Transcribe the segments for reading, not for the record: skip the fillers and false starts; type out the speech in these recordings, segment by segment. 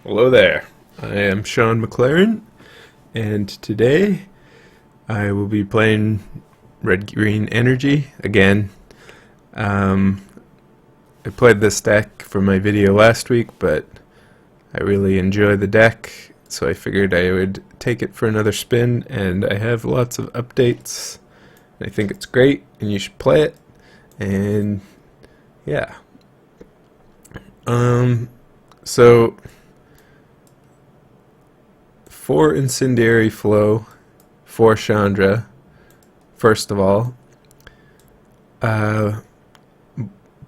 Hello there. I am Shaun McLaren, and today I will be playing Red Green Energy again. I played this deck for my video last week, but I really enjoy the deck, so I figured I would take it for another spin, and I have lots of updates. I think it's great, and you should play it, and yeah. So for Incendiary Flow, for Chandra, first of all,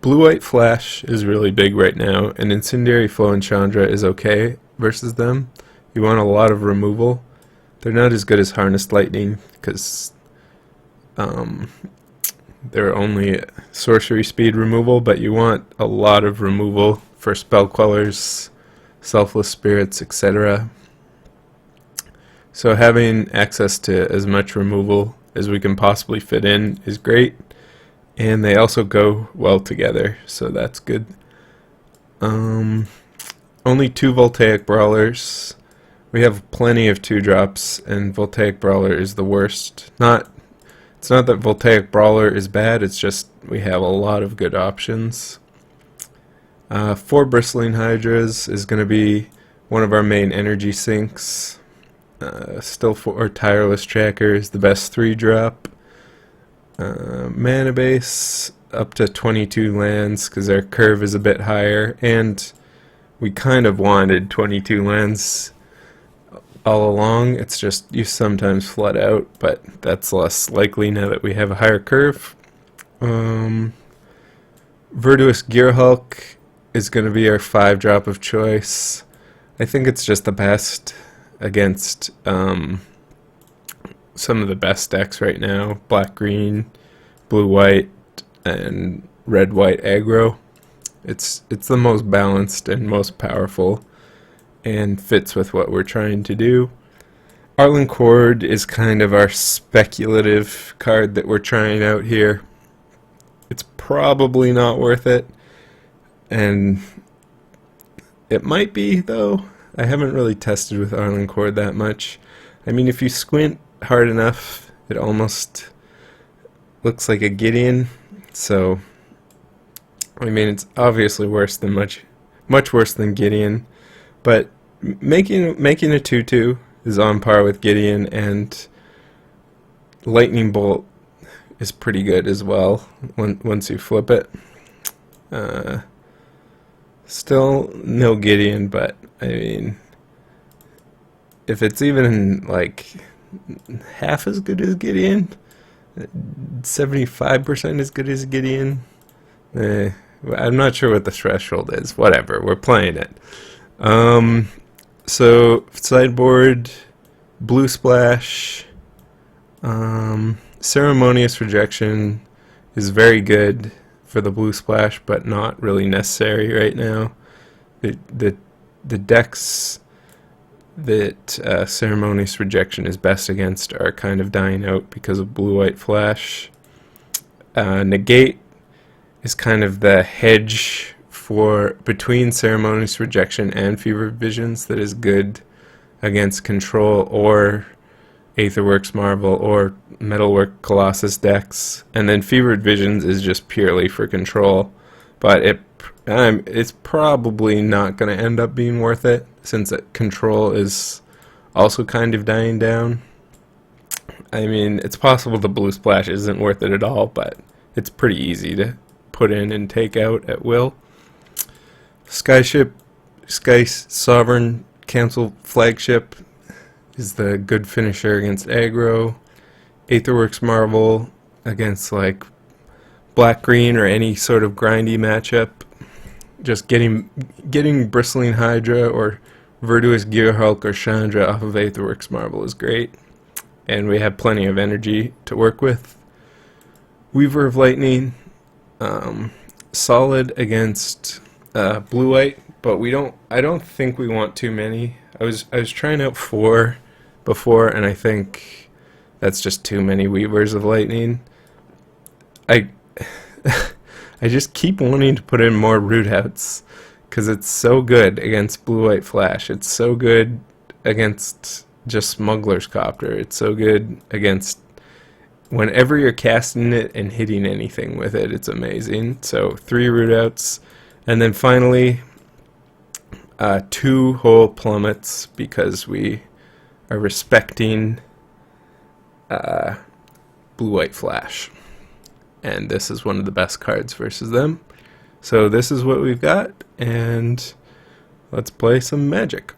Blue-White Flash is really big right now, and Incendiary Flow and Chandra is okay versus them. You want a lot of removal. They're not as good as Harnessed Lightning, because they're only sorcery speed removal, but you want a lot of removal for Spell Quellers, Selfless Spirits, etc. So having access to as much removal as we can possibly fit in is great, and they also go well together, so that's good. Only 2 Voltaic Brawlers. We have plenty of 2-drops, and Voltaic Brawler is the worst. It's not that Voltaic Brawler is bad, it's just we have a lot of good options. 4 Bristling Hydras is going to be one of our main energy sinks. Still 4 Tireless Tracker is the best 3-drop. Mana base up to 22 lands because our curve is a bit higher, and we kind of wanted 22 lands all along. It's just you sometimes flood out, but that's less likely now that we have a higher curve. Virtuous Gearhulk is going to be our 5-drop of choice. I think it's just the best against some of the best decks right now: black-green, blue-white, and red-white aggro. It's the most balanced and most powerful, and fits with what we're trying to do. Arlen Cord is kind of our speculative card that we're trying out here. It's probably not worth it, and it might be, though. I haven't really tested with Arlen Cord that much. I mean, if you squint hard enough, it almost looks like a Gideon, so I mean, it's obviously worse than much worse than Gideon. But making a 2/2 is on par with Gideon, and Lightning Bolt is pretty good as well once you flip it. Still no Gideon, but I mean, if it's even like half as good as Gideon, 75% as good as Gideon, I'm not sure what the threshold is. Whatever, we're playing it. So sideboard, Blue Splash, Ceremonious Rejection is very good for the Blue Splash, but not really necessary right now. The decks that Ceremonious Rejection is best against are kind of dying out because of Blue-White Flash. Negate is kind of the hedge for between Ceremonious Rejection and Fevered Visions that is good against Control or Aetherworks Marvel or Metalwork Colossus decks, and then Fevered Visions is just purely for Control, but it's probably not going to end up being worth it since Control is also kind of dying down. I mean, it's possible the Blue Splash isn't worth it at all, but it's pretty easy to put in and take out at will. Sky Sovereign Council Flagship is the good finisher against aggro. Aetherworks Marvel against like black-green or any sort of grindy matchup. Just getting Bristling Hydra or Virtuous Gearhulk or Chandra off of Aetherworks Marvel is great, and we have plenty of energy to work with. Weaver of Lightning, solid against blue-white, but I don't think we want too many. I was trying out 4 before, and I think that's just too many Weavers of Lightning. I just keep wanting to put in more Root Outs, because it's so good against blue-white flash. It's so good against just Smuggler's Copter. It's so good against whenever you're casting it and hitting anything with it. It's amazing. So 3 root outs, and then finally 2 whole plummets because we are respecting blue-white flash. And this is one of the best cards versus them. So this is what we've got, and let's play some Magic.